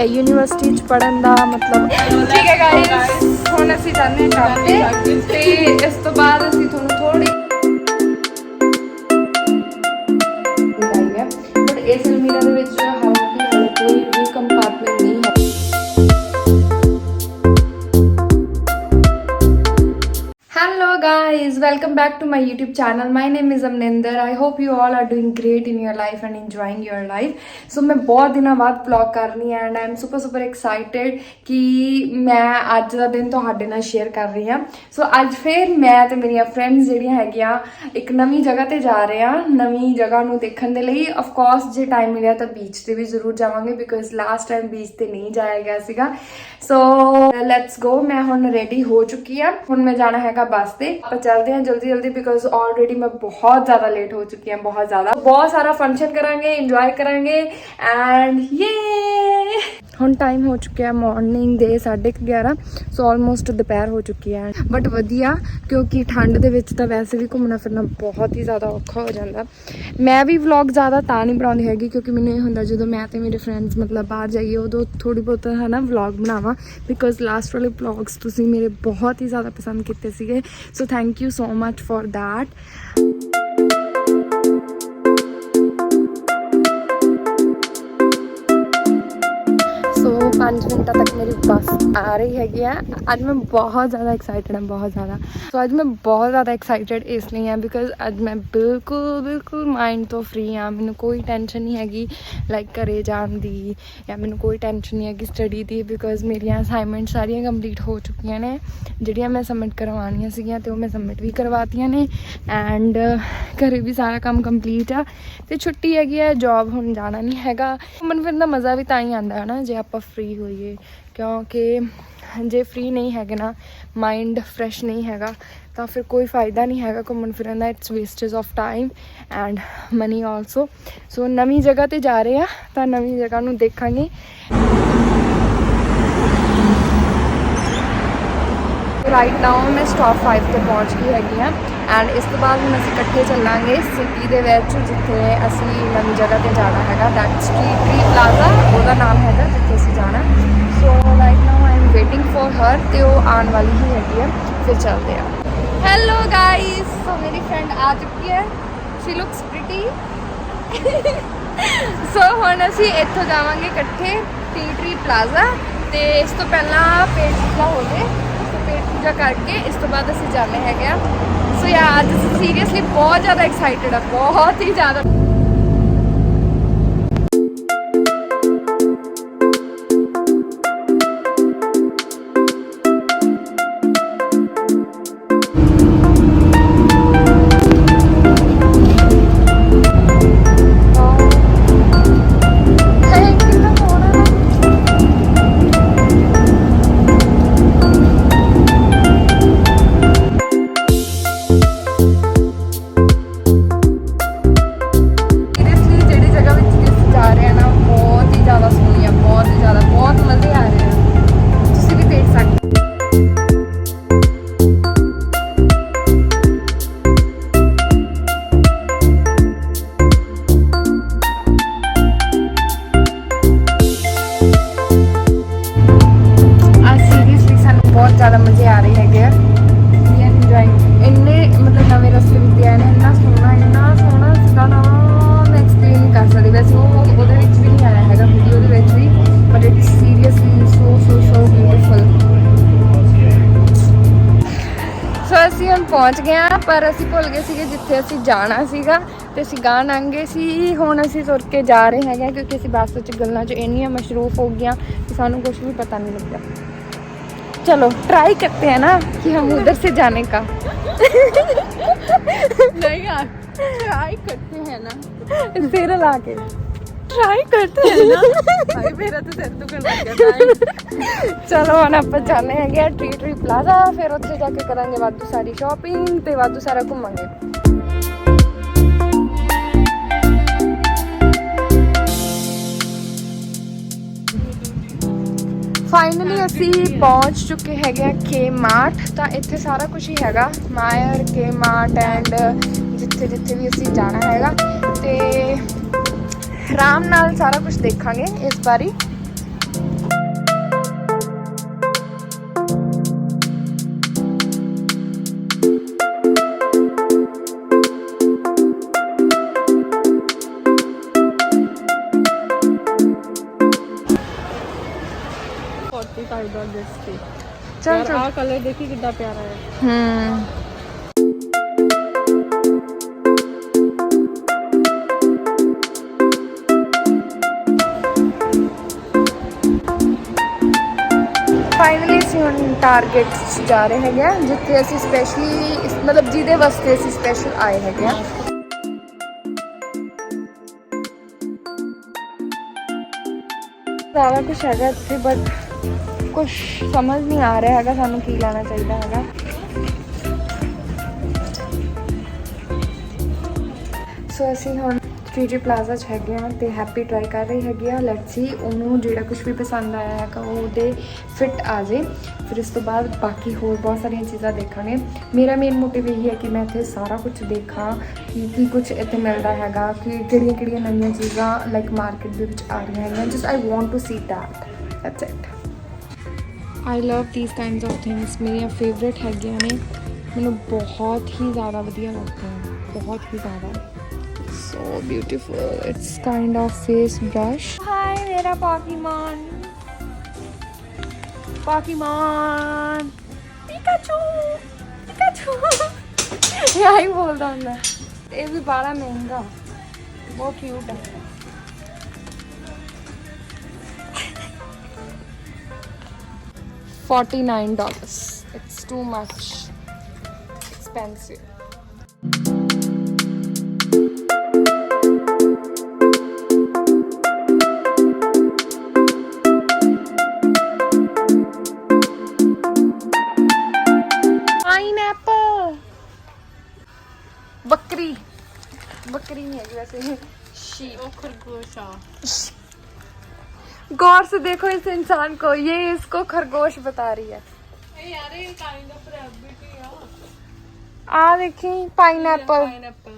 है यूनिवर्सिटी पढ़न का मतलब। ठीक है गाइस, हुण असीं जाने काम ते इस तो बाद असीं तुहानूं थोड़ी बट इस अलमीरा दे विच हालांकि हाले कोई भी कंपार्टमेंट नहीं है। Hello guys, welcome back to my YouTube channel. My name is Amninder. I hope you all are doing great in your life and enjoying your life. So मैं बहुत दिनों बाद vlog कर रही ਹਾਂ and I'm super excited कि मैं ਅੱਜ ਦਾ ਦਿਨ ਤੁਹਾਡੇ ਨਾਲ ਸ਼ੇਅਰ ਕਰ ਰਹੀ ਹਾਂ। ਸੋ ਅੱਜ ਫਿਰ ਮੈਂ ਤੇ ਮੇਰੀਆਂ ਫਰੈਂਡਸ ਜਿਹੜੀਆਂ ਹੈਗੀਆਂ ਇੱਕ ਨਵੀਂ ਜਗ੍ਹਾ ਤੇ ਜਾ ਰਹੇ ਹਾਂ। ਨਵੀਂ ਜਗ੍ਹਾ ਨੂੰ ਦੇਖਣ ਦੇ ਲਈ ਆਫ ਕੋਰਸ ਜੇ ਟਾਈਮ ਮਿਲਿਆ ਤਾਂ ਬੀਚ ਤੇ ਵੀ ਜ਼ਰੂਰ ਜਾਵਾਂਗੇ ਬਿਕਾਜ਼ ਲਾਸਟ ਟਾਈਮ ਬੀਚ ਤੇ ਨਹੀਂ ਜਾਇਆ ਗਿਆ ਸੀਗਾ। ਸੋ ਲੈਟਸ ਗੋ। ਮੈਂ ਹੁਣ ਰੈਡੀ ਹੋ ਚੁੱਕੀ ਹਾਂ, ਹੁਣ ਮੈਂ ਜਾਣਾ ਹੈਗਾ बस पे। आप चलते हैं जल्दी बिकॉज ऑलरेडी मैं बहुत ज़्यादा लेट हो चुकी हूँ, बहुत सारा फंक्शन करांगे, इंजॉय करांगे एंड ये ਹੁਣ ਟਾਈਮ ਹੋ ਚੁੱਕਿਆ ਮਾਰਨਿੰਗ ਦੇ 11:30। ਸੋ ਆਲਮੋਸਟ ਦੁਪਹਿਰ ਹੋ ਚੁੱਕੀ ਹੈ ਬਟ ਵਧੀਆ ਕਿਉਂਕਿ ਠੰਡ ਦੇ ਵਿੱਚ ਤਾਂ ਵੈਸੇ ਵੀ ਘੁੰਮਣਾ ਫਿਰਨਾ ਬਹੁਤ ਹੀ ਜ਼ਿਆਦਾ ਔਖਾ ਹੋ ਜਾਂਦਾ। ਮੈਂ ਵੀ ਵਲੌਗ ਜ਼ਿਆਦਾ ਤਾਂ ਨਹੀਂ ਬਣਾਉਂਦੀ ਹੈਗੀ ਕਿਉਂਕਿ ਮੈਨੂੰ ਇਹ ਹੁੰਦਾ ਜਦੋਂ ਮੈਂ ਤੇ ਮੇਰੇ ਫਰੈਂਡਸ ਮਤਲਬ ਬਾਹਰ ਜਾਈਏ ਉਦੋਂ ਥੋੜੀ ਬਹੁਤ ਹੈ ਨਾ ਵਲੌਗ ਬਣਾਵਾਂ ਬਿਕੋਜ਼ ਲਾਸਟ ਵਾਲੇ ਵਲੌਗਸ ਤੁਸੀਂ ਮੇਰੇ ਬਹੁਤ ਹੀ ਜ਼ਿਆਦਾ ਪਸੰਦ ਕੀਤੇ ਸੀਗੇ। So thank you so much for that. 5 ਮਿੰਟਾਂ ਤੱਕ ਮੇਰੀ ਬੱਸ ਆ ਰਹੀ ਹੈਗੀ ਆ। ਅੱਜ ਮੈਂ ਬਹੁਤ ਜ਼ਿਆਦਾ ਐਕਸਾਈਟਡ ਹਾਂ, ਬਹੁਤ ਜ਼ਿਆਦਾ। ਸੋ ਅੱਜ ਮੈਂ ਬਹੁਤ ਜ਼ਿਆਦਾ ਐਕਸਾਈਟਡ ਇਸ ਲਈ ਹਾਂ ਬਿਕੋਜ਼ ਅੱਜ ਮੈਂ ਬਿਲਕੁਲ ਮਾਈਂਡ ਤੋਂ ਫਰੀ ਹਾਂ। ਮੈਨੂੰ ਕੋਈ ਟੈਨਸ਼ਨ ਨਹੀਂ ਹੈਗੀ ਲਾਈਕ ਘਰੇ ਜਾਣ ਦੀ ਜਾਂ ਮੈਨੂੰ ਕੋਈ ਟੈਨਸ਼ਨ ਨਹੀਂ ਹੈਗੀ ਸਟੱਡੀ ਦੀ ਬਿਕੋਜ਼ ਮੇਰੀਆਂ ਅਸਾਈਨਮੈਂਟ ਸਾਰੀਆਂ ਕੰਪਲੀਟ ਹੋ ਚੁੱਕੀਆਂ ਨੇ। ਜਿਹੜੀਆਂ ਮੈਂ ਸਬਮਿਟ ਕਰਵਾਉਣੀਆਂ ਸੀਗੀਆਂ ਅਤੇ ਉਹ ਮੈਂ ਸਬਮਿਟ ਵੀ ਕਰਵਾਤੀਆਂ ਨੇ ਐਂਡ ਘਰੇ ਵੀ ਸਾਰਾ ਕੰਮ ਕੰਪਲੀਟ ਆ ਅਤੇ ਛੁੱਟੀ ਹੈਗੀ ਆ। ਜੋਬ ਹੁਣ ਜਾਣਾ ਨਹੀਂ ਹੈਗਾ। ਘੁੰਮਣ ਫਿਰਨ ਦਾ ਮਜ਼ਾ ਵੀ ਤਾਂ ਹੀ ਆਉਂਦਾ ਹੈ ਨਾ ਜੇ ਆਪਾਂ ਫਰੀ ਹੋਈਏ ਕਿਉਂਕਿ ਜੇ ਫਰੀ ਨਹੀਂ ਹੈਗੇ ਨਾ ਮਾਈਂਡ ਫਰੈਸ਼ ਨਹੀਂ ਹੈਗਾ ਤਾਂ ਫਿਰ ਕੋਈ ਫਾਇਦਾ ਨਹੀਂ ਹੈਗਾ ਘੁੰਮਣ ਫਿਰਨ ਦਾ। It's wastage of time and money also. So ਨਵੀਂ ਜਗ੍ਹਾ 'ਤੇ ਜਾ ਰਹੇ ਆ ਤਾਂ ਨਵੀਂ ਜਗ੍ਹਾ ਨੂੰ ਦੇਖਾਂਗੇ। ਰਾਈਟ ਨਾਓ ਮੈਂ ਸਟਾਪ 5 ਤੇ ਪਹੁੰਚ ਗਈ ਹੈਗੀ ਹਾਂ ਐਂਡ ਇਸ ਤੋਂ ਬਾਅਦ ਹੁਣ ਅਸੀਂ ਇਕੱਠੇ ਚੱਲਾਂਗੇ ਸਿਟੀ ਦੇ ਵਿੱਚ ਜਿੱਥੇ ਅਸੀਂ ਨਵੀਂ ਜਗ੍ਹਾ 'ਤੇ ਜਾਣਾ ਹੈਗਾ ਦੈਟ ਸਟਰੀਟ ਟਰੀ ਪਲਾਜ਼ਾ ਉਹਦਾ ਨਾਮ ਹੈਗਾ ਜਿੱਥੇ ਅਸੀਂ ਜਾਣਾ। ਸੋ right now I am waiting for her ਤੇ ਉਹ ਆਉਣ ਵਾਲੀ ਹੀ ਹੈਗੀ ਆ ਫਿਰ ਚੱਲਦੇ ਆ। ਹੈਲੋ ਗਾਈਜ਼, ਸੋ ਮੇਰੀ ਫਰੈਂਡ ਆ ਚੁੱਕੀ ਹੈ। Shri looks pretty. ਸੋ ਹੁਣ ਅਸੀਂ ਇੱਥੋਂ ਜਾਵਾਂਗੇ ਇਕੱਠੇ ਟਰੀ ਪਲਾਜ਼ਾ ਤੇ ਇਸ ਤੋਂ ਪਹਿਲਾਂ ਪੇਟ ਪੂਜਾ ਹੋ ਜੇ। ਪੇਟ ਪੂਜਾ ਕਰਕੇ ਇਸ ਤੋਂ ਬਾਅਦ ਅਸੀਂ ਜਾਣੇ ਹੈਗੇ ਆ। ਸੋ ਯਾਰ ਅੱਜ ਸੀਰੀਅਸਲੀ ਬਹੁਤ ਜ਼ਿਆਦਾ ਐਕਸਾਈਟਡ ਆ, ਬਹੁਤ ਹੀ ਜ਼ਿਆਦਾ। बहुत ज़्यादा मज़े आ रहे हैं इंजॉइंग। इन्ने मतलब नवे रस्ते भी आए हैं, इन्ना सोहना सीगा ना मैं एक्सप्लेन नहीं कर सकती। वैसे वो भी नहीं आया है वीडियो भी but it's seriously so beautiful. So असी हम पहुँच गए हैं पर असी भुल गए थे जिथे असी जाना सीगा ते असी गाह लंघ गए सी। हुण असी तुर के जा रहे हैं क्योंकि असी बस च गल्लां च इन्नियां मशरूफ हो गई कि सानू कुछ भी पता नहीं लगा। चलो ट्राई करते हैं ना कि हम उधर से जाने का। नहीं यार ट्राई करते हैं ना, सिर ला के ट्राई करते हैं ना। भाई मेरा तो सिर दुखन लग गया। चलो हम आप जाने हैं ट्री प्लाजा फिर उत्थे जाके करांगे वाधू सारी शॉपिंग ते वाधू सारा घूमांगे। फाइनली असी पहुँच चुके हैं के मार्ट। तो इत्थे सारा कुछ ही हैगा मायर के मार्ट एंड जिथे जिथे भी असी जाना हैगा ते आराम नाल सारा कुछ देखांगे इस बारी। ਇਸ ਤੇ ਚੱਲ ਯਾਰ ਚੱਲ ਆਹ ਕਲਰ ਦੇਖੀ ਕਿੱਡਾ ਪਿਆਰਾ ਹੈ। ਫਾਈਨਲੀ ਅਸੀਂ ਹੁਣ ਟਾਰਗੇਟ 'ਚ ਜਾ ਰਹੇ ਹੈਗੇ ਆ, ਜਿੱਥੇ ਅਸੀਂ ਸਪੈਸ਼ਲੀ ਮਤਲਬ ਜਿਹਦੇ ਵਾਸਤੇ ਅਸੀਂ ਸਪੈਸ਼ਲ ਆਏ ਹੈਗੇ ਆ। ਸਾਰਾ ਕੁਛ ਹੈਗਾ ਇੱਥੇ, ਬਟ ਕੁਛ ਸਮਝ ਨਹੀਂ ਆ ਰਿਹਾ ਹੈਗਾ ਸਾਨੂੰ ਕੀ ਲੈਣਾ ਚਾਹੀਦਾ ਹੈਗਾ। ਸੋ ਅਸੀਂ ਹੁਣ 3G ਪਲਾਜ਼ਾ 'ਚ ਹੈਗੇ ਆ ਤੇ ਹੈਪੀ ਟਰਾਈ ਕਰ ਰਹੀ ਹੈਗੀ ਆ। ਲੈਟਸ ਸੀ ਉਹਨੂੰ ਜਿਹੜਾ ਕੁਝ ਵੀ ਪਸੰਦ ਆਇਆ ਹੈਗਾ ਉਹ ਉਹਦੇ ਫਿੱਟ ਆ ਜੇ, ਫਿਰ ਇਸ ਤੋਂ ਬਾਅਦ ਬਾਕੀ ਹੋਰ ਬਹੁਤ ਸਾਰੀਆਂ ਚੀਜ਼ਾਂ ਦੇਖਾਂਗੇ। ਮੇਰਾ ਮੇਨ ਮੋਟਿਵ ਇਹੀ ਹੈ ਕਿ ਮੈਂ ਇੱਥੇ ਸਾਰਾ ਕੁਝ ਦੇਖਾਂ ਕਿ ਕੀ ਕੁਝ ਇੱਥੇ ਮਿਲਦਾ ਹੈਗਾ, ਕਿ ਕਿਹੜੀਆਂ ਕਿਹੜੀਆਂ ਨਵੀਆਂ ਚੀਜ਼ਾਂ ਲਾਈਕ ਮਾਰਕੀਟ ਦੇ ਵਿੱਚ ਆ ਰਹੀਆਂ ਹੈਗੀਆਂ। Just I want to see that, that's it. I love these kinds of things, ਮੇਰੀਆਂ ਫੇਵਰੇਟ ਹੈਗੀਆਂ ਨੇ, ਮੈਨੂੰ ਬਹੁਤ ਹੀ ਜ਼ਿਆਦਾ ਵਧੀਆ ਲੱਗਦੀਆਂ, ਬਹੁਤ ਹੀ ਜ਼ਿਆਦਾ। So beautiful. It's kind of face brush. Hi, मेरा Pokemon. Pokemon. Pikachu. Pikachu. यही बोलता हूँ मैं। ये भी बड़ा महंगा, बहुत क्यूट है। $49. It's too much expensive. बकरी नहीं है वैसे, शीप। खरगोश गौर से देखो इस इंसान को, ये इसको खरगोश बता रही है। यार ये काइंड ऑफ रैबिट ही आ देखी पाइनएप्पल, पाइनएप्पल।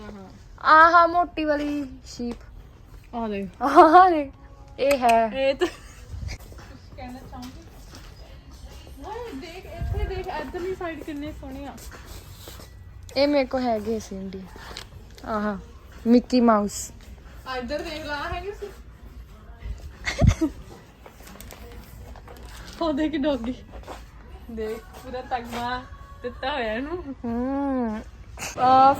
हाँ मोटी वाली शीप। आ देख, हाँ देख ये है। ये तो कहना चाहूंगी वो देख, ਇੱਥੇ ਦੇਖ, ਇਧਰਲੀ ਸਾਈਡ ਕਿੰਨੇ ਸੋਹਣੇ ਆ। ਇਹ ਮੇਰੇ ਕੋ ਹੈਗੇ ਸੀ ਇੰਡੀ, ਆਹਾ ਮਿੱਕੀ ਮਾਊਸ। ਇੱਧਰ ਦੇਖ ਲਾ, ਹੈਗੇ ਸੀ। ਉਹ ਦੇਖ ਡੌਗੀ, ਦੇਖ ਪੂਰਾ ਤਗਮਾ ਦਿੱਤਾ ਹੋਇਆ ਇਹਨੂੰ।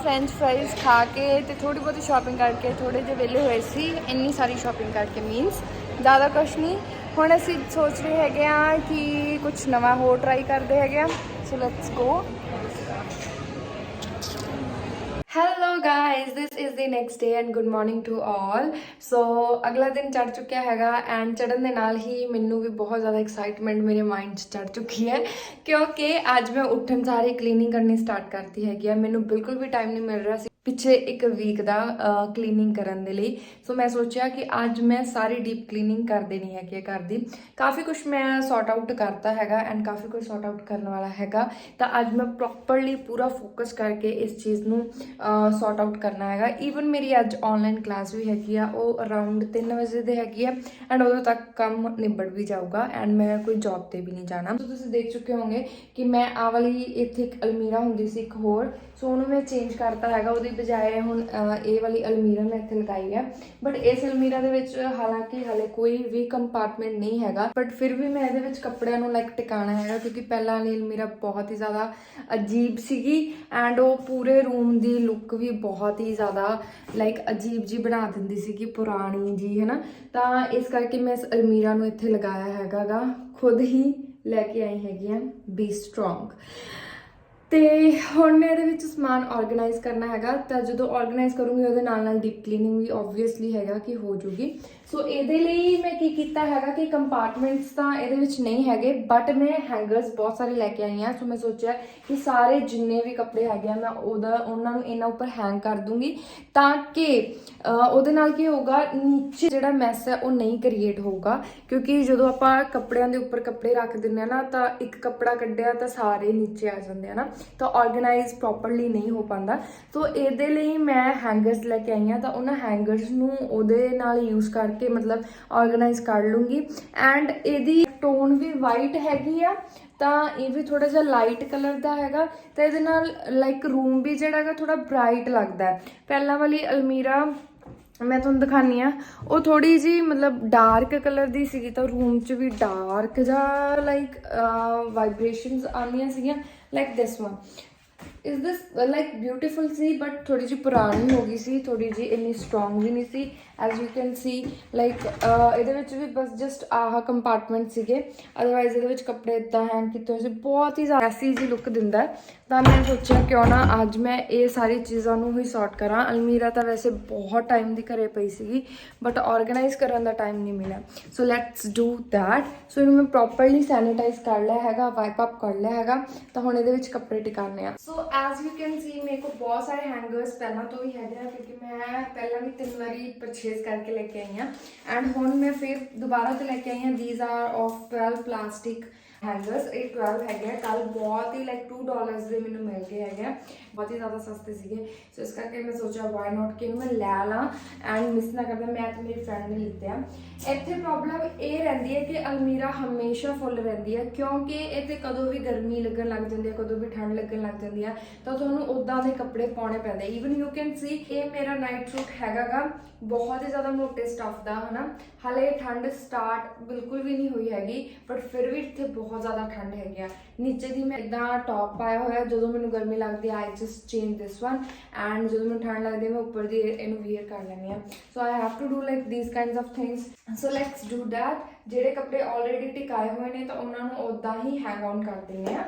ਫ੍ਰੈਂਚ ਫਰਾਈਜ਼ ਖਾ ਕੇ ਤੇ ਥੋੜੀ ਬਹੁਤੀ ਸ਼ਾਪਿੰਗ ਕਰਕੇ ਥੋੜੇ ਜਿਹੇ ਵਿਹਲੇ ਹੋਏ ਸੀ। ਇੰਨੀ ਸਾਰੀ ਸ਼ਾਪਿੰਗ ਕਰਕੇ ਮੀਨਸ ਜ਼ਿਆਦਾ ਕੁਛ ਨਹੀਂ। ਹੁਣ ਅਸੀਂ ਸੋਚ ਰਹੇ ਹੈਗੇ ਆ ਕਿ ਕੁਛ ਨਵਾਂ ਹੋਰ ਟਰਾਈ ਕਰਦੇ ਹੈਗੇ ਆ। So let's go. Hello guys, this is the next day and good morning to all. So ਅਗਲਾ ਦਿਨ ਚੜ੍ਹ ਚੁੱਕਿਆ ਹੈਗਾ ਐਂਡ ਚੜ੍ਹਨ ਦੇ ਨਾਲ ਹੀ ਮੈਨੂੰ ਵੀ ਬਹੁਤ ਜ਼ਿਆਦਾ ਐਕਸਾਈਟਮੈਂਟ ਮੇਰੇ ਮਾਈਂਡ 'ਚ ਚੜ੍ਹ ਚੁੱਕੀ ਹੈ, ਕਿਉਂਕਿ ਅੱਜ ਮੈਂ ਉੱਠਣ ਸਾਰ ਹੀ ਕਲੀਨਿੰਗ ਕਰਨੀ ਸਟਾਰਟ ਕਰਤੀ ਹੈਗੀ ਆ। ਮੈਨੂੰ ਬਿਲਕੁਲ ਵੀ ਟਾਈਮ ਨਹੀਂ ਮਿਲ ਰਿਹਾ ਸੀ ਪਿੱਛੇ 1 ਵੀਕ ਦਾ ਕਲੀਨਿੰਗ ਕਰਨ ਦੇ ਲਈ। ਸੋ ਮੈਂ ਸੋਚਿਆ ਕਿ ਅੱਜ ਮੈਂ ਸਾਰੀ ਡੀਪ ਕਲੀਨਿੰਗ ਕਰ ਦੇਣੀ ਹੈਗੀ ਘਰ ਦੀ। ਕਾਫੀ ਕੁਛ ਮੈਂ ਸੌਟ ਆਊਟ ਕਰਤਾ ਹੈਗਾ ਐਂਡ ਕਾਫੀ ਕੁਛ ਸੌਟ ਆਊਟ ਕਰਨ ਵਾਲਾ ਹੈਗਾ, ਤਾਂ ਅੱਜ ਮੈਂ ਪ੍ਰੋਪਰਲੀ ਪੂਰਾ ਫੋਕਸ ਕਰਕੇ ਇਸ ਚੀਜ਼ ਨੂੰ ਸੌਟ ਆਊਟ ਕਰਨਾ ਹੈਗਾ। ਈਵਨ ਮੇਰੀ ਅੱਜ ਆਨਲਾਈਨ ਕਲਾਸ ਵੀ ਹੈਗੀ ਆ, ਉਹ ਅਰਾਊਂਡ 3 ਵਜੇ ਦੇ ਹੈਗੀ ਆ ਐਂਡ ਉਦੋਂ ਤੱਕ ਕੰਮ ਨਿਬੜ ਵੀ ਜਾਊਗਾ ਐਂਡ ਮੈਂ ਕੋਈ ਜੌਬ ਤੇ ਵੀ ਨਹੀਂ ਜਾਣਾ। ਸੋ ਤੁਸੀਂ ਦੇਖ ਚੁੱਕੇ ਹੋਵੋਗੇ ਕਿ ਮੈਂ ਆਹ ਵਾਲੀ ਇੱਥੇ ਇੱਕ ਅਲਮੀਰਾ ਹੁੰਦੀ ਸੀ ਇੱਕ ਹੋਰ, ਸੋ ਉਹਨੂੰ ਮੈਂ ਚੇਂਜ ਕਰਤਾ ਹੈਗਾ। ਉਹਦੀ ਬਜਾਏ ਹੁਣ ਇਹ ਵਾਲੀ ਅਲਮੀਰਾ ਮੈਂ ਇੱਥੇ ਲਗਾਈ ਹੈ। ਬਟ ਇਸ ਅਲਮੀਰਾ ਦੇ ਵਿੱਚ ਹਾਲਾਂਕਿ ਹਾਲੇ ਕੋਈ ਵੀ ਕੰਪਾਰਟਮੈਂਟ ਨਹੀਂ ਹੈਗਾ, ਬਟ ਫਿਰ ਵੀ ਮੈਂ ਇਹਦੇ ਵਿੱਚ ਕੱਪੜਿਆਂ ਨੂੰ ਲਾਈਕ ਟਿਕਾਣਾ ਹੈਗਾ, ਕਿਉਂਕਿ ਪਹਿਲਾਂ ਵਾਲੀ ਅਲਮੀਰਾ ਬਹੁਤ ਹੀ ਜ਼ਿਆਦਾ ਅਜੀਬ ਸੀਗੀ ਐਂਡ ਉਹ ਪੂਰੇ ਰੂਮ ਦੀ ਲੁੱਕ ਵੀ ਬਹੁਤ ਹੀ ਜ਼ਿਆਦਾ ਲਾਈਕ ਅਜੀਬ ਜੀ ਬਣਾ ਦਿੰਦੀ ਸੀਗੀ, ਪੁਰਾਣੀ ਜੀ, ਹੈ ਨਾ। ਤਾਂ ਇਸ ਕਰਕੇ ਮੈਂ ਇਸ ਅਲਮੀਰਾ ਨੂੰ ਇੱਥੇ ਲਗਾਇਆ ਹੈਗਾ ਗਾ, ਖੁਦ ਹੀ ਲੈ ਕੇ ਆਈ ਹੈਗੀ ਆ ਬੀ ਸਟਰੋਂਗ। ਤੇ ਹੁਣ ਮੈਂ ਇਹਦੇ ਵਿੱਚ ਸਮਾਨ ਆਰਗੇਨਾਈਜ਼ ਕਰਨਾ ਹੈਗਾ, ਤਾਂ ਜਦੋਂ ਆਰਗੇਨਾਈਜ਼ ਕਰੂੰਗੀ ਉਹਦੇ ਨਾਲ ਨਾਲ ਡੀਪ ਕਲੀਨਿੰਗ ਵੀ ਓਬਵੀਅਸਲੀ ਹੈਗਾ ਕਿ ਹੋ ਜੂਗੀ। ਸੋ ਇਹਦੇ ਲਈ ਮੈਂ ਕੀ ਕੀਤਾ ਹੈਗਾ ਕਿ ਕੰਪਾਰਟਮੈਂਟਸ ਤਾਂ ਇਹਦੇ ਵਿੱਚ ਨਹੀਂ ਹੈਗੇ, ਬਟ ਮੈਂ ਹੈਂਗਰਸ ਬਹੁਤ ਸਾਰੇ ਲੈ ਕੇ ਆਈ ਹਾਂ। ਸੋ ਮੈਂ ਸੋਚਿਆ ਕਿ ਸਾਰੇ ਜਿੰਨੇ ਵੀ ਕੱਪੜੇ ਹੈਗੇ ਆ ਮੈਂ ਉਹਨਾਂ ਨੂੰ ਇਹਨਾਂ ਉੱਪਰ ਹੈਂਗ ਕਰ ਦੂੰਗੀ, ਤਾਂ ਕਿ ਉਹਦੇ ਨਾਲ ਕੀ ਹੋਊਗਾ, ਨੀਚੇ ਜਿਹੜਾ ਮੈਸ ਹੈ ਉਹ ਨਹੀਂ ਕ੍ਰੀਏਟ ਹੋਊਗਾ। ਕਿਉਂਕਿ ਜਦੋਂ ਆਪਾਂ ਕੱਪੜਿਆਂ ਦੇ ਉੱਪਰ ਕੱਪੜੇ ਰੱਖ ਦਿੰਦੇ ਆ ਨਾ, ਤਾਂ ਇੱਕ ਕੱਪੜਾ ਕੱਢਿਆ ਤਾਂ ਸਾਰੇ ਨੀਚੇ ਆ ਜਾਂਦੇ ਆ ਨਾ, ਤਾਂ ਆਰਗੇਨਾਈਜ਼ ਪ੍ਰੋਪਰਲੀ ਨਹੀਂ ਹੋ ਪਾਉਂਦਾ। ਸੋ ਇਹਦੇ ਲਈ ਮੈਂ ਹੈਂਗਰਸ ਲੈ ਕੇ ਆਈ ਹਾਂ, ਤਾਂ ਉਹਨਾਂ ਹੈਂਗਰਸ ਨੂੰ ਉਹਦੇ ਨਾਲ ਯੂਜ਼ ਕਰਕੇ ਮਤਲਬ ਆਰਗੇਨਾਈਜ਼ ਕਰ ਲੂੰਗੀ। ਐਂਡ ਇਹਦੀ ਟੋਨ ਵੀ ਵਾਈਟ ਹੈਗੀ ਆ, ਤਾਂ ਇਹ ਵੀ ਥੋੜਾ ਜਿਹਾ ਲਾਈਟ ਕਲਰ ਦਾ ਹੈਗਾ, ਤਾਂ ਇਹਦੇ ਨਾਲ ਲਾਈਕ ਰੂਮ ਵੀ ਜਿਹੜਾ ਹੈਗਾ ਥੋੜਾ ਬ੍ਰਾਈਟ ਲੱਗਦਾ ਹੈ। ਪਹਿਲਾਂ ਵਾਲੀ ਅਲਮੀਰਾ ਮੈਂ ਤੁਹਾਨੂੰ ਦਿਖਾਨੀ ਆ, ਉਹ ਥੋੜੀ ਜੀ ਮਤਲਬ ਡਾਰਕ ਕਲਰ ਦੀ ਸੀਗੀ, ਤਾਂ ਰੂਮ 'ਚ ਵੀ ਡਾਰਕ ਜਾਂ ਲਾਈਕ ਵਾਈਬ੍ਰੇਸ਼ਨਸ ਆਉਂਦੀਆਂ ਸੀਗੀਆਂ like this one. Is this like beautiful C, but ਥੋੜੀ ਜਿਹੀ ਪੁਰਾਣੀ ਹੋ ਗਈ ਸੀ, ਥੋੜੀ ਜਿਹੀ ਇੰਨੀ ਸਟਰੋਂਗ ਵੀ ਨਹੀਂ ਸੀ। As you can see like ਇਹਦੇ ਵਿੱਚ ਵੀ ਬਸ ਜਸਟ ਆਹ ਕੰਪਾਰਟਮੈਂਟ ਸੀਗੇ, ਅਦਰਵਾਈਜ਼ ਇਹਦੇ ਵਿੱਚ ਕੱਪੜੇ ਇੱਦਾਂ ਹੈਂਗ ਕੀਤੇ ਹੋਏ ਸੀ, ਬਹੁਤ ਹੀ ਜ਼ਿਆਦਾ ਐਸੀ ਜੀ ਲੁੱਕ ਦਿੰਦਾ ਹੈ। ਤਾਂ ਮੈਂ ਸੋਚਿਆ ਕਿਉਂ ਨਾ ਅੱਜ ਮੈਂ ਇਹ ਸਾਰੀ ਚੀਜ਼ਾਂ ਨੂੰ ਹੀ ਸੌਰਟ ਕਰਾਂ। ਅਲਮੀਰਾ ਤਾਂ ਵੈਸੇ ਬਹੁਤ ਟਾਈਮ ਦੀ ਘਰੇ ਪਈ ਸੀਗੀ, ਬਟ ਆਰਗੇਨਾਈਜ਼ ਕਰਨ ਦਾ ਟਾਈਮ ਨਹੀਂ ਮਿਲਿਆ। So let's do that. So ਇਹਨੂੰ ਮੈਂ ਪ੍ਰੋਪਰਲੀ ਸੈਨੀਟਾਈਜ਼ ਕਰ ਲਿਆ ਹੈਗਾ, ਵਾਈਪ ਅਪ ਕਰ ਲਿਆ ਹੈਗਾ, ਤਾਂ ਹੁਣ ਇਹਦੇ ਵਿੱਚ ਕੱਪੜੇ ਟਿਕਾਣੇ ਆ। ਸੋ ਐਜ਼ ਯੂ ਕੈਨ ਸੀ ਮੇਰੇ ਕੋਲ ਬਹੁਤ ਸਾਰੇ ਹੈਂਗਰਸ ਪਹਿਲਾਂ ਤੋਂ ਹੀ ਹੈਗੇ ਆ, ਕਿਉਂਕਿ ਮੈਂ ਪਹਿਲਾਂ ਵੀ 3 ਵਾਰੀ ਪਰਚੇਜ਼ ਕਰਕੇ ਲੈ ਕੇ ਆਈ ਹਾਂ, ਐਂਡ ਹੁਣ ਮੈਂ ਫਿਰ ਦੁਬਾਰਾ ਤੋਂ ਲੈ ਕੇ ਆਈ ਹਾਂ। These are of 12 plastic hangers. ये 12 है। कल बहुत ही लाइक $2 ਦੇ ਮੈਨੂੰ ਮਿਲ ਗਏ ਹੈਗੇ, ਬਹੁਤ ਹੀ ਜ਼ਿਆਦਾ ਸਸਤੇ ਸੀਗੇ। ਸੋ ਇਸ ਕਰਕੇ ਮੈਂ ਸੋਚਿਆ ਵਾਈ ਨੋਟ ਕਿ ਮੈਂ ਲੈ ਲਾਂ ਐਂਡ ਮਿਸ ਨਾ ਕਰਦਾ। ਮੈਂ ਤੇ ਮੇਰੀ ਫਰੈਂਡ ਨੇ ਲਿੱਤੇ ਆ। ਇੱਥੇ ਪ੍ਰੋਬਲਮ ਇਹ ਰਹਿੰਦੀ ਹੈ ਕਿ ਅਲਮੀਰਾ ਹਮੇਸ਼ਾ ਫੁੱਲ ਰਹਿੰਦੀ ਹੈ, ਕਿਉਂਕਿ ਇੱਥੇ ਕਦੋਂ ਵੀ ਗਰਮੀ ਲੱਗਣ ਲੱਗ ਜਾਂਦੀ ਹੈ, ਕਦੋਂ ਵੀ ਠੰਡ ਲੱਗਣ ਲੱਗ ਜਾਂਦੀ ਹੈ, ਤਾਂ ਤੁਹਾਨੂੰ ਉੱਦਾਂ ਦੇ ਕੱਪੜੇ ਪਾਉਣੇ ਪੈਂਦੇ। ਈਵਨ ਯੂ ਕੈਨ ਸੀ ਇਹ ਮੇਰਾ ਨਾਈਟ ਸੂਟ ਹੈਗਾ ਗਾ, ਬਹੁਤ ਹੀ ਜ਼ਿਆਦਾ ਮੋਟੇ ਸਟਫ ਦਾ, ਹੈ ਨਾ। ਹਾਲੇ ਠੰਡ ਸਟਾਰਟ ਬਿਲਕੁਲ ਵੀ ਨਹੀਂ ਹੋਈ ਹੈਗੀ, ਬਟ ਫਿਰ ਵੀ ਇੱਥੇ ਬਹੁਤ ਜ਼ਿਆਦਾ ਠੰਡ ਹੈਗੀ ਆ। ਨੀਚੇ ਦੀ ਮੈਂ ਇਦਾਂ ਟੌਪ ਪਾਇਆ ਹੋਇਆ, ਜਦੋਂ ਮੈਨੂੰ ਗਰਮੀ ਲੱਗਦੀ I just change this one, and ਜਦੋਂ ਮੈਨੂੰ ਠੰਡ ਲੱਗਦੀ ਮੈਂ ਉੱਪਰ ਦੀ ਇਹਨੂੰ ਵੀਅਰ ਕਰ ਲੈਂਦੀ ਹਾਂ। So I have to do like these kinds of things. So let's do that. ਜਿਹੜੇ ਕੱਪੜੇ ਆਲਰੇਡੀ ਟਿਕਾਏ ਹੋਏ ਨੇ ਤਾਂ ਉਹਨਾਂ ਨੂੰ ਉੱਦਾਂ ਹੀ ਹੈਂਗ ਆਨ ਕਰ ਦਿੰਦੇ ਆ।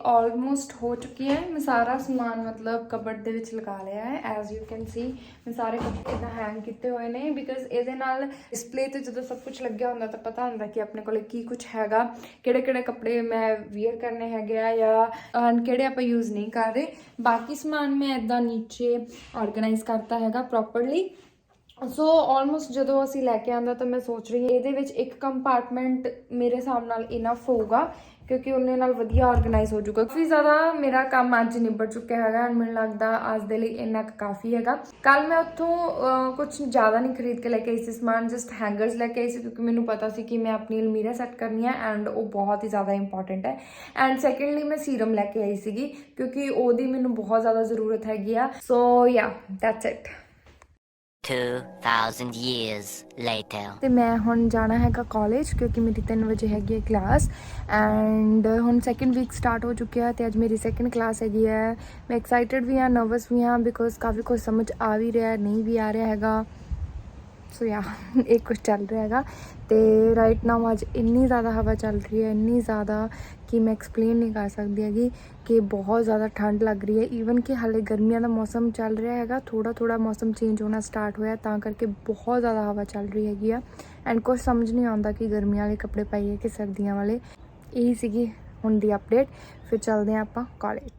ऑलमोस्ट हो चुकी है। मैं सारा समान मतलब कबड़ ਦੇ ਵਿੱਚ ਲਗਾ ਲਿਆ ਹੈ। ਐਜ਼ ਯੂ ਕੈਨ ਸੀ ਮੈਂ ਸਾਰੇ ਕੱਪੜੇ ਇਦਾਂ ਹੈਂਗ ਕੀਤੇ ਹੋਏ ਨੇ, ਬਿਕਾਜ਼ ਇਹਦੇ ਨਾਲ ਡਿਸਪਲੇ ਤੇ ਜਦੋਂ ਸਭ ਕੁਝ ਲੱਗਿਆ ਹੁੰਦਾ ਤਾਂ ਪਤਾ ਹੁੰਦਾ ਕਿ ਆਪਣੇ ਕੋਲੇ ਕੀ ਕੁਝ ਹੈਗਾ, ਕਿਹੜੇ ਕਿਹੜੇ ਕੱਪੜੇ ਮੈਂ ਵੀਅਰ ਕਰਨੇ ਹੈਗੇ ਆ ਜਾਂ ਕਿਹੜੇ ਆਪਾਂ ਯੂਜ਼ ਨਹੀਂ ਕਰ ਰਹੇ। ਬਾਕੀ ਸਮਾਨ ਮੈਂ ਇਦਾਂ ਨੀਚੇ ਆਰਗੇਨਾਈਜ਼ ਕਰਤਾ ਹੈਗਾ ਪ੍ਰੋਪਰਲੀ। ਸੋ ਆਲਮੋਸਟ ਜਦੋਂ ਅਸੀਂ ਲੈ ਕੇ ਆਂਦਾ ਤਾਂ ਮੈਂ ਸੋਚ ਰਹੀ ਹਾਂ ਇਹਦੇ ਵਿੱਚ ਇੱਕ ਕੰਪਾਰਟਮੈਂਟ ਮੇਰੇ ਹਿਸਾਬ ਨਾਲ ਇਨਫ ਹੋਊਗਾ, ਕਿਉਂਕਿ ਉਹਨੇ ਨਾਲ ਵਧੀਆ ਆਰਗੇਨਾਈਜ਼ ਹੋ ਜਾਊਗਾ। ਕਾਫੀ ਜ਼ਿਆਦਾ ਮੇਰਾ ਕੰਮ ਅੱਜ ਨਿਬੜ ਚੁੱਕਿਆ ਹੈਗਾ, ਮੈਨੂੰ ਲੱਗਦਾ ਅੱਜ ਦੇ ਲਈ ਇੰਨਾ ਕਾਫੀ ਹੈਗਾ। ਕੱਲ ਮੈਂ ਉੱਥੋਂ ਕੁਝ ਜ਼ਿਆਦਾ ਨਹੀਂ ਖਰੀਦ ਕੇ ਲੈ ਕੇ ਆਈ ਸੀ ਸਮਾਨ, ਜਸਟ ਹੈਂਗਰਸ ਲੈ ਕੇ ਆਈ ਸੀ, ਕਿਉਂਕਿ ਮੈਨੂੰ ਪਤਾ ਸੀ ਕਿ ਮੈਂ ਆਪਣੀ ਅਲਮੀਰਾ ਸੈੱਟ ਕਰਨੀ ਹੈ ਐਂਡ ਉਹ ਬਹੁਤ ਹੀ ਜ਼ਿਆਦਾ ਇੰਪੋਰਟੈਂਟ ਹੈ। ਐਂਡ ਸੈਕੰਡਲੀ ਮੈਂ ਸੀਰਮ ਲੈ ਕੇ ਆਈ ਸੀਗੀ, ਕਿਉਂਕਿ ਉਹਦੀ ਮੈਨੂੰ ਬਹੁਤ ਜ਼ਿਆਦਾ ਜ਼ਰੂਰਤ ਹੈਗੀ ਆ। ਸੋ ਯਾ ਦੈਟਸ ਇਟ। 2000 years later ਤੇ ਮੈਂ ਹੁਣ ਜਾਣਾ ਹੈਗਾ ਕਾਲਜ, ਕਿਉਂਕਿ ਮੇਰੀ 3 ਵਜੇ ਹੈਗੀ ਹੈ ਕਲਾਸ ਐਂਡ ਹੁਣ ਸੈਕਿੰਡ ਵੀਕ ਸਟਾਰਟ ਹੋ ਚੁੱਕਿਆ ਤੇ ਅੱਜ ਮੇਰੀ ਸੈਕਿੰਡ ਕਲਾਸ ਹੈਗੀ ਹੈ। ਮੈਂ ਐਕਸਾਈਟਡ ਵੀ ਹਾਂ, ਨਰਵਸ ਵੀ ਹਾਂ, ਬਿਕੋਜ਼ ਕਾਫੀ ਕੁਝ ਸਮਝ ਆ ਵੀ ਰਿਹਾ, ਨਹੀਂ ਵੀ ਆ ਰਿਹਾ ਹੈਗਾ। ਸੋ ਯਾ ਇਹ ਕੁਝ ਚੱਲ ਰਿਹਾ ਹੈਗਾ। ਤੇ ਰਾਈਟ ਨਾਓ ਅੱਜ ਇੰਨੀ ਜ਼ਿਆਦਾ ਹਵਾ ਚੱਲ ਰਹੀ ਹੈ, ਇੰਨੀ ਜ਼ਿਆਦਾ ਕਿ ਮੈਂ ਐਕਸਪਲੇਨ ਨਹੀਂ ਕਰ ਸਕਦੀ ਹੈਗੀ ਕਿ ਬਹੁਤ ਜ਼ਿਆਦਾ ਠੰਡ ਲੱਗ ਰਹੀ ਹੈ। ਈਵਨ ਕਿ ਹਾਲੇ ਗਰਮੀਆਂ ਦਾ ਮੌਸਮ ਚੱਲ ਰਿਹਾ ਹੈਗਾ, ਥੋੜਾ ਥੋੜਾ ਮੌਸਮ ਚੇਂਜ ਹੋਣਾ ਸਟਾਰਟ ਹੋਇਆ, ਤਾਂ ਕਰਕੇ ਬਹੁਤ ਜ਼ਿਆਦਾ ਹਵਾ ਚੱਲ ਰਹੀ ਹੈਗੀ ਆ। ਐਂਡ ਕੁਝ ਸਮਝ ਨਹੀਂ ਆਉਂਦਾ ਕਿ ਗਰਮੀਆਂ ਵਾਲੇ ਕੱਪੜੇ ਪਾਈਏ ਕਿ ਸਰਦੀਆਂ ਵਾਲੇ। ਇਹੀ ਸੀਗੀ ਹੁਣ ਦੀ ਅਪਡੇਟ। ਫਿਰ ਚੱਲਦੇ ਹਾਂ ਆਪਾਂ ਕਾਲਜ।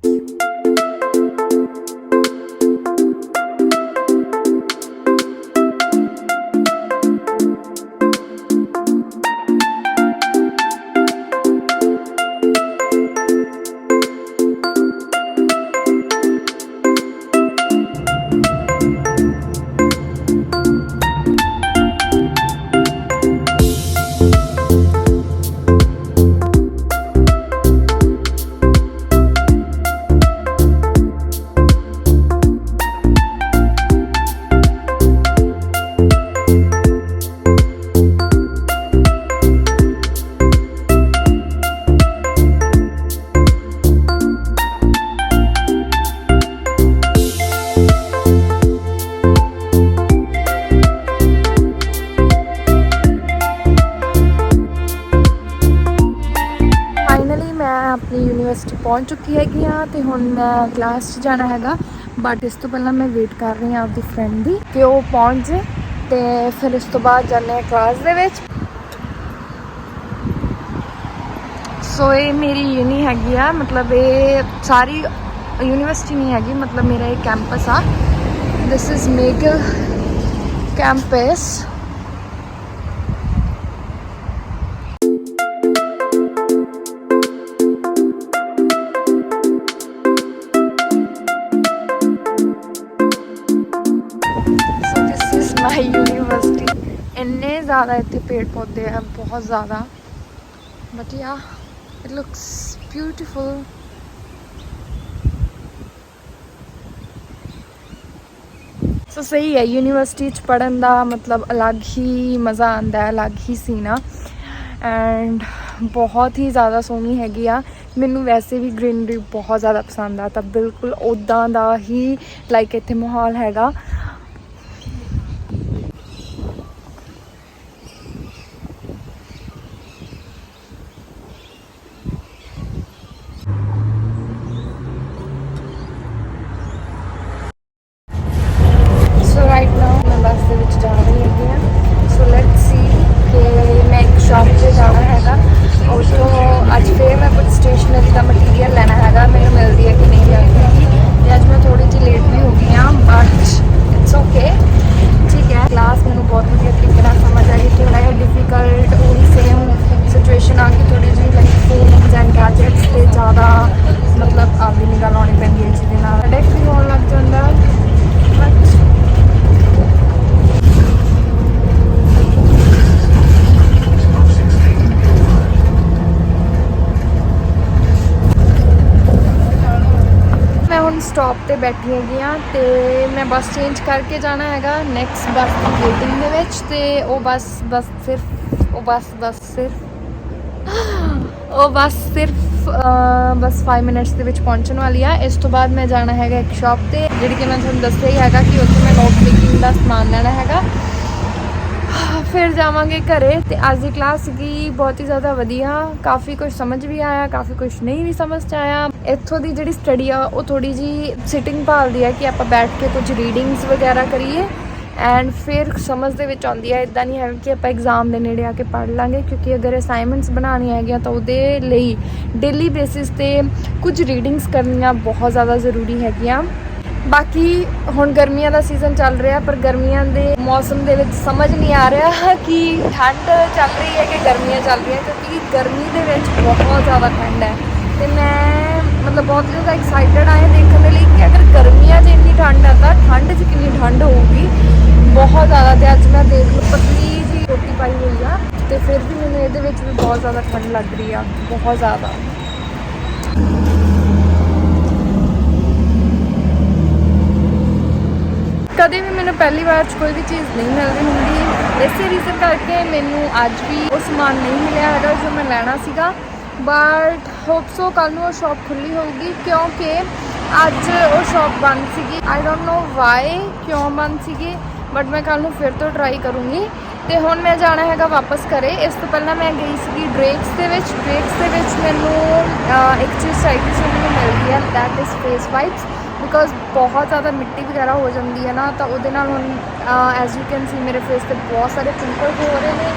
ਆਪਣੀ ਯੂਨੀਵਰਸਿਟੀ ਪਹੁੰਚ ਚੁੱਕੀ ਹੈਗੀ ਹਾਂ ਤੇ ਹੁਣ ਮੈਂ ਕਲਾਸ 'ਚ ਜਾਣਾ ਹੈਗਾ, ਬਟ ਇਸ ਤੋਂ ਪਹਿਲਾਂ ਮੈਂ ਵੇਟ ਕਰ ਰਹੀ ਹਾਂ ਆਪਦੀ ਫਰੈਂਡ ਦੀ ਕਿ ਉਹ ਪਹੁੰਚ ਜਾਏ ਤੇ ਫਿਰ ਇਸ ਤੋਂ ਬਾਅਦ ਜਾਂਦੇ ਹਾਂ ਕਲਾਸ ਦੇ ਵਿੱਚ। ਸੋ ਇਹ ਮੇਰੀ ਯੂਨੀ ਹੈਗੀ ਆ, ਮਤਲਬ ਇਹ ਸਾਰੀ ਯੂਨੀਵਰਸਿਟੀ ਨਹੀਂ ਹੈਗੀ, ਮਤਲਬ ਮੇਰਾ ਇਹ ਕੈਂਪਸ ਆ। ਦਿਸ ਇਜ਼ ਮੇਗਲ campus. So this is my university. ਇੰਨੇ ਜ਼ਿਆਦਾ ਇੱਥੇ ਪੇੜ ਪੌਦੇ ਆ, ਬਹੁਤ ਜ਼ਿਆਦਾ, ਬਟ ਯਾ ਇਟ ਲੁਕਸ ਬਿਊਟੀਫੁਲ। ਸੋ ਸਹੀ ਹੈ, ਯੂਨੀਵਰਸਿਟੀ 'ਚ ਪੜ੍ਹਨ ਦਾ ਮਤਲਬ ਅਲੱਗ ਹੀ ਮਜ਼ਾ ਆਉਂਦਾ ਹੈ, ਅਲੱਗ ਹੀ ਸੀਨ ਆ। ਐਂਡ ਬਹੁਤ ਹੀ ਜ਼ਿਆਦਾ ਸੋਹਣੀ ਹੈਗੀ ਆ। ਮੈਨੂੰ ਵੈਸੇ ਵੀ ਗ੍ਰੀਨਰੀ ਬਹੁਤ ਜ਼ਿਆਦਾ ਪਸੰਦ ਆ, ਤਾਂ ਬਿਲਕੁਲ ਉੱਦਾਂ ਦਾ ਹੀ ਲਾਈਕ ਇੱਥੇ ਮਾਹੌਲ ਹੈਗਾ। ਜਾ ਰਹੀ ਹੈਗੀ ਆ। ਸੋ ਲੈਟਸ ਸੀ ਕਿ ਮੈਂ ਇੱਕ ਸ਼ਾਪ 'ਤੇ ਜਾਣਾ ਹੈਗਾ, ਉੱਥੋਂ ਅੱਜ ਫਿਰ ਮੈਂ ਕੁਝ ਸਟੇਸ਼ਨਰੀ ਦਾ ਮਟੀਰੀਅਲ ਲੈਣਾ ਹੈਗਾ, ਮੈਨੂੰ ਮਿਲਦੀ ਹੈ ਕਿ ਨਹੀਂ ਮਿਲਦੀ। ਤੇ ਅੱਜ ਮੈਂ ਥੋੜੀ ਜਿਹੀ ਲੇਟ ਵੀ ਹੋ ਗਈ ਹਾਂ, ਬਟ ਇਟਸ ਓਕੇ, ਠੀਕ ਹੈ। ਕਲਾਸ ਮੈਨੂੰ ਬਹੁਤ ਵਧੀਆ ਤਰੀਕੇ ਨਾਲ ਸਮਝ ਆਈ। ਥੋੜ੍ਹਾ ਜਿਹਾ ਡਿਫੀਕਲਟ ਉਹੀ ਸੇਮ ਸਿਚੁਏਸ਼ਨ ਆ ਕਿ ਥੋੜ੍ਹੀ ਜਿਹੀ ਲਾਈਕ ਫੋਨਸ ਐਂਡ ਗੈਜਟਸ 'ਤੇ ਜ਼ਿਆਦਾ ਮਤਲਬ ਆਪਦੀ ਨਿਗਾਹ ਲਾਉਣੀ ਪੈਂਦੀ ਹੈ, ਜਿਹਦੇ ਨਾਲ ਹੈਡੇਕ ਵੀ ਹੋਣ ਲੱਗ ਜਾਂਦਾ। ਬਟ ਸਟਾਪ ਤੇ ਬੈਠੀ ਹੈਗੀ ਆ, ਤੇ ਮੈਂ ਬੱਸ ਚੇਂਜ ਕਰਕੇ ਜਾਣਾ ਹੈਗਾ ਨੈਕਸਟ ਬੱਸ ਦੀ ਵੇਟਿੰਗ ਦੇ ਵਿੱਚ। ਤੇ ਉਹ ਬੱਸ ਸਿਰਫ 5 ਮਿੰਟਸ ਦੇ ਵਿੱਚ ਪਹੁੰਚਣ ਵਾਲੀ ਆ। ਇਸ ਤੋਂ ਬਾਅਦ ਮੈਂ ਜਾਣਾ ਹੈਗਾ ਇੱਕ ਸ਼ਾਪ ਤੇ, ਜਿਹੜੀ ਕਿ ਮੈਂ ਤੁਹਾਨੂੰ ਦੱਸਿਆ ਹੀ ਹੈਗਾ ਕਿ ਉੱਥੇ ਮੈਂ ਨੋਟ ਮੇਕਿੰਗ ਦਾ ਸਮਾਨ ਲੈਣਾ ਹੈਗਾ। ਫਿਰ ਜਾਵਾਂਗੇ ਘਰੇ। ਤੇ ਅੱਜ ਦੀ ਕਲਾਸ ਸੀਗੀ ਬਹੁਤ ਹੀ ਜ਼ਿਆਦਾ ਵਧੀਆ, ਕਾਫੀ ਕੁਝ ਸਮਝ ਵੀ ਆਇਆ, ਕਾਫੀ ਕੁਝ ਨਹੀਂ ਵੀ ਸਮਝ 'ਚ ਆਇਆ। ਇੱਥੋਂ ਦੀ ਜਿਹੜੀ ਸਟੱਡੀ ਆ ਉਹ ਥੋੜੀ ਜਿਹੀ ਸਿਟਿੰਗ ਭਾਲਦੀ ਹੈ ਕਿ ਆਪਾਂ ਬੈਠ ਕੇ ਕੁਝ ਰੀਡਿੰਗਸ ਵਗੈਰਾ ਕਰੀਏ, ਐਂਡ ਫਿਰ ਸਮਝ ਦੇ ਵਿੱਚ ਆਉਂਦੀ ਹੈ। ਇੱਦਾਂ ਨਹੀਂ ਹੈ ਕਿ ਆਪਾਂ ਐਗਜ਼ਾਮ ਦੇ ਨੇੜੇ ਆ ਕੇ ਪੜ੍ਹ ਲਾਂਗੇ, ਕਿਉਂਕਿ ਅਗਰ ਅਸਾਈਨਮੈਂਟਸ ਬਣਾਉਣੀਆਂ ਹੈਗੀਆਂ ਤਾਂ ਉਹਦੇ ਲਈ ਡੇਲੀ ਬੇਸਿਸ 'ਤੇ ਕੁਝ ਰੀਡਿੰਗਸ ਕਰਨੀਆਂ ਬਹੁਤ ਜ਼ਿਆਦਾ ਜ਼ਰੂਰੀ ਹੈਗੀਆਂ। ਬਾਕੀ ਹੁਣ ਗਰਮੀਆਂ ਦਾ ਸੀਜ਼ਨ ਚੱਲ ਰਿਹਾ, ਪਰ ਗਰਮੀਆਂ ਦੇ ਮੌਸਮ ਦੇ ਵਿੱਚ ਸਮਝ ਨਹੀਂ ਆ ਰਿਹਾ ਕਿ ਠੰਡ ਚੱਲ ਰਹੀ ਹੈ ਕਿ ਗਰਮੀਆਂ ਚੱਲ ਰਹੀਆਂ, ਕਿਉਂਕਿ ਗਰਮੀ ਦੇ ਵਿੱਚ ਬਹੁਤ ਜ਼ਿਆਦਾ ਠੰਡ ਹੈ। ਤੇ ਮੈਂ ਮਤਲਬ ਬਹੁਤ ਜ਼ਿਆਦਾ ਐਕਸਾਈਟਡ ਆਏ ਦੇਖਣ ਦੇ ਲਈ ਕਿ ਅਗਰ ਗਰਮੀਆਂ 'ਚ ਇੰਨੀ ਠੰਡ ਹੈ ਤਾਂ ਠੰਡ 'ਚ ਕਿੰਨੀ ਠੰਡ ਹੋਊਗੀ, ਬਹੁਤ ਜ਼ਿਆਦਾ। ਤੇ ਅੱਜ ਮੈਂ ਦੇਖ ਲਓ ਪਤਲੀ ਜਿਹੀ ਕੋਟੀ ਪਾਈ ਹੋਈ ਆ, ਤੇ ਫਿਰ ਵੀ ਮੈਨੂੰ ਇਹਦੇ ਵਿੱਚ ਵੀ ਬਹੁਤ ਜ਼ਿਆਦਾ ਠੰਡ ਲੱਗ ਰਹੀ ਆ, ਬਹੁਤ ਜ਼ਿਆਦਾ। ਕਦੇ ਵੀ ਮੈਨੂੰ ਪਹਿਲੀ ਵਾਰ 'ਚ ਕੋਈ ਵੀ ਚੀਜ਼ ਨਹੀਂ ਮਿਲਦੀ ਹੁੰਦੀ, ਇਸੇ ਰੀਜ਼ਨ ਕਰਕੇ ਮੈਨੂੰ ਅੱਜ ਵੀ ਉਹ ਸਮਾਨ ਨਹੀਂ ਮਿਲਿਆ ਹੈਗਾ ਜੋ ਮੈਂ ਲੈਣਾ ਸੀਗਾ। ਬਟ ਹੋਪ ਸੋ ਕੱਲ੍ਹ ਨੂੰ ਉਹ ਸ਼ੌਪ ਖੁੱਲ੍ਹੀ ਹੋਊਗੀ, ਕਿਉਂਕਿ ਅੱਜ ਉਹ ਸ਼ੌਪ ਬੰਦ ਸੀਗੀ। ਆਈ ਡੋਂਟ ਨੋ ਵਾਈ, ਕਿਉਂ ਬੰਦ ਸੀਗੀ, ਬਟ ਮੈਂ ਕੱਲ੍ਹ ਨੂੰ ਫਿਰ ਤੋਂ ਟਰਾਈ ਕਰੂੰਗੀ। ਤੇ ਹੁਣ ਮੈਂ ਜਾਣਾ ਹੈਗਾ ਵਾਪਸ ਘਰੇ। ਇਸ ਤੋਂ ਪਹਿਲਾਂ ਮੈਂ ਗਈ ਸੀਗੀ ਡਰੇਕਸ ਦੇ ਵਿੱਚ ਮੈਨੂੰ ਇੱਕ ਚੀਜ਼ ਚਾਹੀਦੀ ਸੀ, ਮੈਨੂੰ ਮਿਲ ਗਈ ਹੈ, that is face wipes. Because ਬਹੁਤ ਜ਼ਿਆਦਾ ਮਿੱਟੀ ਵਗੈਰਾ ਹੋ ਜਾਂਦੀ ਹੈ ਨਾ, ਤਾਂ ਉਹਦੇ ਨਾਲ ਹੁਣ ਐਜ਼ ਯੂ ਕੈਨ ਸੀ ਮੇਰੇ ਫੇਸ 'ਤੇ ਬਹੁਤ ਸਾਰੇ ਪਿੰਪਲਸ ਹੋ ਰਹੇ ਨੇ,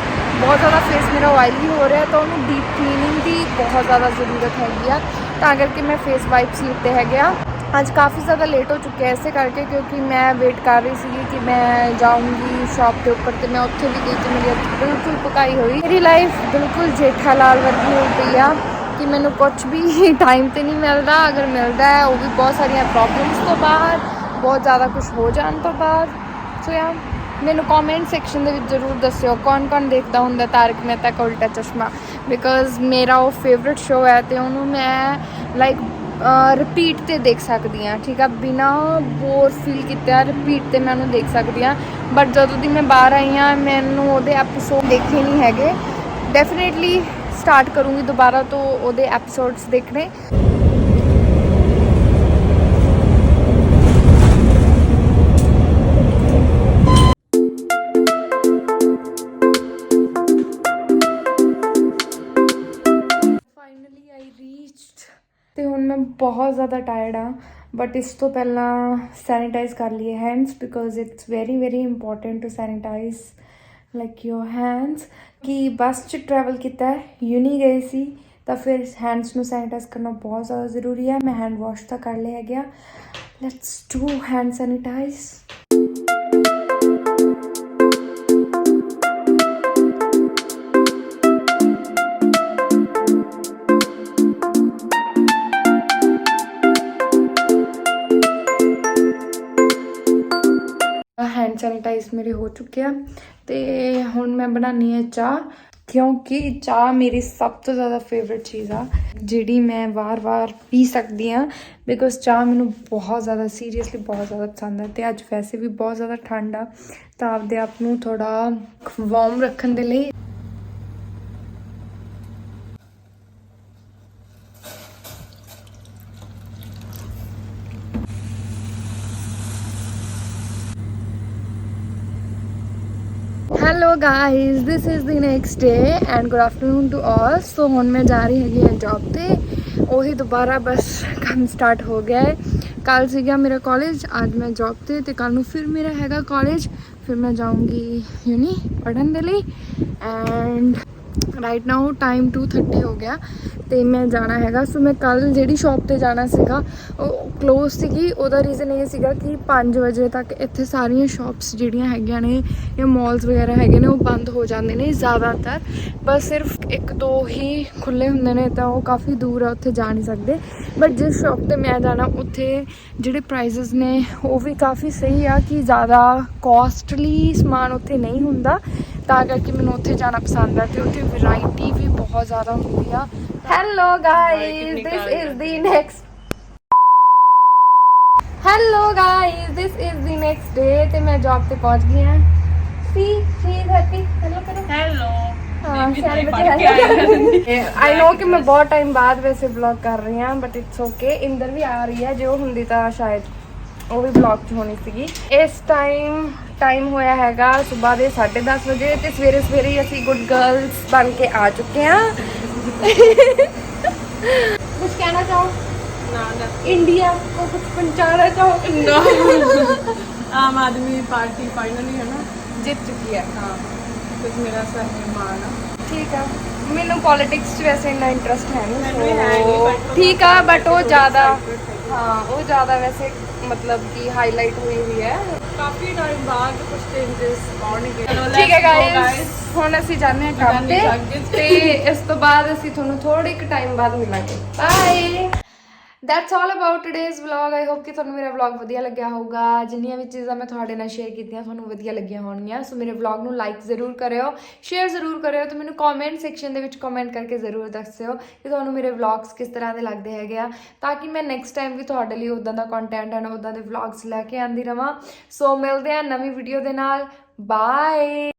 ਬਹੁਤ ਜ਼ਿਆਦਾ ਫੇਸ ਮੇਰਾ ਆਇਲੀ ਹੋ ਰਿਹਾ, ਤਾਂ ਉਹਨੂੰ ਡੀਪ ਕਲੀਨਿੰਗ ਦੀ ਬਹੁਤ ਜ਼ਿਆਦਾ ਜ਼ਰੂਰਤ ਹੈਗੀ ਆ। ਤਾਂ ਕਰਕੇ ਮੈਂ ਫੇਸ ਵਾਈਪਸ ਲਿੱਤੇ ਹੈਗੇ ਆ। ਅੱਜ ਕਾਫੀ ਜ਼ਿਆਦਾ ਲੇਟ ਹੋ ਚੁੱਕਿਆ ਇਸੇ ਕਰਕੇ, ਕਿਉਂਕਿ ਮੈਂ ਵੇਟ ਕਰ ਰਹੀ ਸੀਗੀ ਕਿ ਮੈਂ ਜਾਊਂਗੀ ਸ਼ੌਪ ਦੇ ਉੱਪਰ, ਤੇ ਮੈਂ ਉੱਥੇ ਵੀ ਗਈ ਤੇ ਮੇਰੀ ਬਿਲਕੁਲ ਪਕਾਈ ਹੋਈ। ਮੇਰੀ ਲਾਈਫ ਬਿਲਕੁਲ ਜੇਠਾ ਲਾਲ ਵਰਗੀ ਹੋ ਗਈ ਆ ਕਿ ਮੈਨੂੰ ਕੁਛ ਵੀ ਟਾਈਮ 'ਤੇ ਨਹੀਂ ਮਿਲਦਾ, ਅਗਰ ਮਿਲਦਾ ਹੈ ਉਹ ਵੀ ਬਹੁਤ ਸਾਰੀਆਂ ਪ੍ਰੋਬਲਮਸ ਤੋਂ ਬਾਅਦ, ਬਹੁਤ ਜ਼ਿਆਦਾ ਕੁਝ ਹੋ ਜਾਣ ਤੋਂ ਬਾਅਦ। ਸੋ ਯਾ ਮੈਨੂੰ ਕਮੈਂਟ ਸੈਕਸ਼ਨ ਦੇ ਵਿੱਚ ਜ਼ਰੂਰ ਦੱਸਿਓ ਕੌਣ ਦੇਖਦਾ ਹੁੰਦਾ ਤਾਰਕ ਮਹਿਤਾ ਕਾ ਉਲਟਾ ਚਸ਼ਮਾ, ਬਿਕੋਜ਼ ਮੇਰਾ ਉਹ ਫੇਵਰਟ ਸ਼ੋਅ ਹੈ, ਅਤੇ ਉਹਨੂੰ ਮੈਂ ਲਾਈਕ ਰਿਪੀਟ 'ਤੇ ਦੇਖ ਸਕਦੀ ਹਾਂ, ਠੀਕ ਆ, ਬਿਨਾਂ ਬੋਰ ਫੀਲ ਕੀਤਾ ਰਿਪੀਟ 'ਤੇ ਮੈਂ ਉਹਨੂੰ ਦੇਖ ਸਕਦੀ ਹਾਂ। ਬਟ ਜਦੋਂ ਦੀ ਮੈਂ ਬਾਹਰ ਆਈ ਹਾਂ ਮੈਨੂੰ ਉਹਦੇ ਐਪੀਸੋਡ ਦੇਖੇ ਨਹੀਂ ਹੈਗੇ। ਡੈਫੀਨੇਟਲੀ ਸਟਾਰਟ ਕਰੂੰਗੀ ਦੁਬਾਰਾ ਤੋਂ ਉਹਦੇ ਐਪੀਸੋਡਸ ਦੇਖਣੇ। ਫਾਈਨਲੀ ਆਈ ਰੀਚਡ, ਤੇ ਹੁਣ ਮੈਂ ਬਹੁਤ ਜ਼ਿਆਦਾ ਟਾਇਰਡ ਆ, ਬਟ ਇਸ ਤੋਂ ਪਹਿਲਾਂ ਸੈਨੀਟਾਈਜ਼ ਕਰ ਲਈਏ hands, because it's very important to sanitise like your hands. ਕਿ ਬੱਸ 'ਚ ਟਰੈਵਲ ਕੀਤਾ, ਯੂਨੀ ਗਏ ਸੀ, ਤਾਂ ਫਿਰ ਹੈਂਡਸ ਨੂੰ ਸੈਨੀਟਾਈਜ਼ ਕਰਨਾ ਬਹੁਤ ਜ਼ਿਆਦਾ ਜ਼ਰੂਰੀ ਹੈ। ਮੈਂ ਹੈਂਡ ਵਾਸ਼ ਤਾਂ ਕਰ ਲਿਆ ਗਿਆ। Let's do hand sanitise. Hand sanitise मेरे हो चुके हैं तो हुण मैं बनानी है चाह, क्योंकि चाह मेरी सब तो ज़्यादा फेवरेट चीज़ आ जिहड़ी मैं वार वार पी सकती हाँ, बिकॉज चाह मैनू बहुत ज़्यादा सीरीयसली बहुत ज़्यादा पसंद है। तो अज वैसे भी बहुत ज़्यादा ठंड आ, तो आपदे आप नू थोड़ा वार्म रखने के लिए hello guys, this is the next day and good afternoon to all. So हुण मैं जा रही हैगी है जॉब ते, ਉਹੀ ਦੁਬਾਰਾ बस काम स्टार्ट हो गया है। कल सीगा मेरा कॉलेज, आज मैं जॉब ते कल नू फिर मेरा हैगा कॉलेज, फिर मैं जाऊँगी यूनी पढ़न दे लई। एंड राइट नाउ टाइम 2:30 हो गया तो मैं जाना हैगा। सो मैं कल जिहड़ी शॉप ते जाना सीगा ਉਹ क्लोज ਸੀਗੀ। ਉਹਦਾ ਰੀਜ਼ਨ ਇਹ ਸੀਗਾ ਕਿ 5 ਵਜੇ ਤੱਕ ਇੱਥੇ ਸਾਰੀਆਂ ਸ਼ਾਪਸ ਜਿਹੜੀਆਂ ਹੈਗੀਆਂ ਨੇ ਜਾਂ ਮਾਲਸ ਵਗੈਰਾ ਹੈਗੇ ਨੇ ਉਹ ਬੰਦ ਹੋ ਜਾਂਦੇ ਨੇ ਜ਼ਿਆਦਾਤਰ, ਬਸ ਸਿਰਫ 1-2 ਹੀ ਖੁੱਲੇ ਹੁੰਦੇ ਨੇ, ਤਾਂ ਉਹ ਕਾਫੀ ਦੂਰ ਆ, ਉੱਥੇ ਜਾ ਨਹੀਂ ਸਕਦੇ। ਬਟ ਜਿਸ ਸ਼ਾਪ ਤੇ ਮੈਂ ਜਾਣਾ ਉੱਥੇ ਜਿਹੜੇ ਪ੍ਰਾਈਸਿਸ ਨੇ ਉਹ ਵੀ ਕਾਫੀ ਸਹੀ ਆ, ਕਿ ਜ਼ਿਆਦਾ ਕੋਸਟਲੀ ਸਮਾਨ ਉੱਥੇ ਨਹੀਂ ਹੁੰਦਾ, ਤਾਂ ਕਰਕੇ ਮੈਨੂੰ ਉੱਥੇ ਜਾਣਾ ਪਸੰਦ ਆ। ਤੇ ਉੱਥੇ ਵੈਰਾਈਟੀ ਵੀ ਬਹੁਤ ਜ਼ਿਆਦਾ ਹੁੰਦੀ ਆ। Hello guys, this is the next day ਤੇ ਮੈਂ ਜੌਬ ਤੇ ਪਹੁੰਚ ਗਈ ਹਾਂ। ਸੀ ਇਜ਼ ਹੈਪੀ। ਹੈਲੋ ਕਰੋ। हेलो हाँ, सारे बच्चे आई नो कि मैं बहुत टाइम बाद वैसे ब्लॉग कर रही हाँ, बट इट्स ओके। इंदर भी आ रही है, जो हुंदी ਤਾਂ शायद ਉਹ ਵੀ ब्लॉग 'ਚ ਹੋਣੀ ਸੀਗੀ। ਇਸ ਟਾਈਮ ਹੋਇਆ ਹੈਗਾ ਸਵੇਰ ਦੇ 10:30 ਵਜੇ ਤੇ ਸਵੇਰੇ ਸਵੇਰੇ ਹੀ ਅਸੀਂ ਗੁੱਡ ਗਰਲਸ ਬਣ ਕੇ ਆ ਚੁੱਕੇ ਹਾਂ। ਕੁਝ ਕਹਿਣਾ ਚਾਹੋ? ना ना इंडिया को कुछ पहुंचाना चाहो? आम आदमी पार्टी फाइनली है ना जीत चुकी है। हाँ कुछ मेरा सहमान है। ठीक है, मैनू पॉलिटिक्स च वैसे इन्ना इंटरेस्ट है नहीं, मैनू भी है नहीं, but ठीक है, बट वो ज़्यादा excited हाँ वो ज़्यादा वैसे मतलब कि हाईलाइट हुई हुई है। काफी टाइम बाद कुछ चेंजेस आउणगे। ठीक है गाइस, ਹੁਣ ਅਸੀਂ ਜਾਂਦੇ ਹਾਂ ਕੰਮ ਤੇ ਇਸ ਤੋਂ ਬਾਅਦ ਅਸੀਂ ਤੁਹਾਨੂੰ ਥੋੜੇ ਕੁ ਟਾਈਮ ਬਾਅਦ ਮਿਲਾਂਗੇ। Bye. That's all about today's vlog. I hope ਕਿ ਤੁਹਾਨੂੰ ਮੇਰਾ ਵਲੌਗ ਵਧੀਆ ਲੱਗਿਆ ਹੋਊਗਾ। ਜਿੰਨੀਆਂ ਵੀ ਚੀਜ਼ਾਂ ਮੈਂ ਤੁਹਾਡੇ ਨਾਲ ਸ਼ੇਅਰ ਕੀਤੀਆਂ ਤੁਹਾਨੂੰ ਵਧੀਆ ਲੱਗੀਆਂ ਹੋਣਗੀਆਂ। ਸੋ ਮੇਰੇ ਵਲੌਗ ਨੂੰ ਲਾਈਕ ਜ਼ਰੂਰ ਕਰਿਓ, ਸ਼ੇਅਰ ਜ਼ਰੂਰ ਕਰਿਓ ਤੇ ਮੈਨੂੰ ਕਮੈਂਟ ਸੈਕਸ਼ਨ ਦੇ ਵਿੱਚ ਕਮੈਂਟ ਕਰਕੇ ਜ਼ਰੂਰ ਦੱਸਿਓ ਕਿ ਤੁਹਾਨੂੰ ਮੇਰੇ ਵਲੌਗਸ ਕਿਸ ਤਰ੍ਹਾਂ ਦੇ ਲੱਗਦੇ ਹੈਗੇ ਆ, ਤਾਂ ਕਿ ਮੈਂ ਨੈਕਸਟ ਟਾਈਮ ਵੀ ਤੁਹਾਡੇ ਲਈ ਉੱਦਾਂ ਦਾ ਕੰਟੈਂਟ ਐਂਡ ਉੱਦਾਂ ਦੇ ਵਲੌਗਸ ਲੈ ਕੇ ਆਉਂਦੀ ਰਵਾਂ। ਸੋ ਮਿਲਦੇ ਹਾਂ ਨਵੀਂ ਵੀਡੀਓ ਦੇ ਨਾਲ। ਬਾਏ।